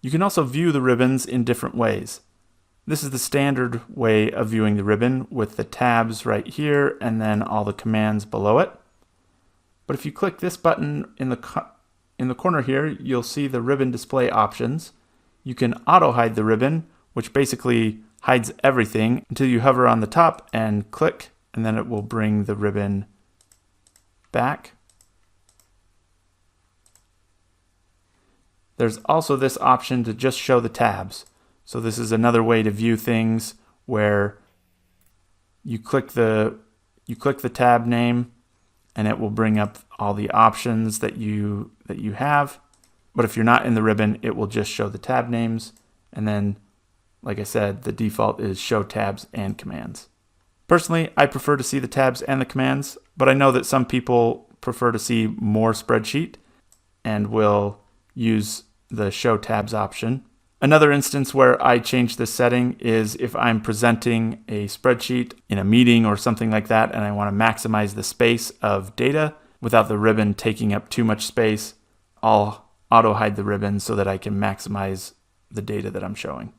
You can also view the ribbons in different ways. This is the standard way of viewing the ribbon with the tabs right here and then all the commands below it. But if you click this button in the corner here, you'll see the ribbon display options. You can auto hide the ribbon, which basically hides everything until you hover on the top and click, and then it will bring the ribbon back. There's also this option to just show the tabs. So this is another way to view things where you click the tab name and it will bring up all the options that you have. But if you're not in the ribbon, it will just show the tab names. And then, like I said, the default is show tabs and commands. Personally, I prefer to see the tabs and the commands, but I know that some people prefer to see more spreadsheet and will use the show tabs option. Another instance where I change this setting is if I'm presenting a spreadsheet in a meeting or something like that and I want to maximize the space of data without the ribbon taking up too much space, I'll auto hide the ribbon so that I can maximize the data that I'm showing.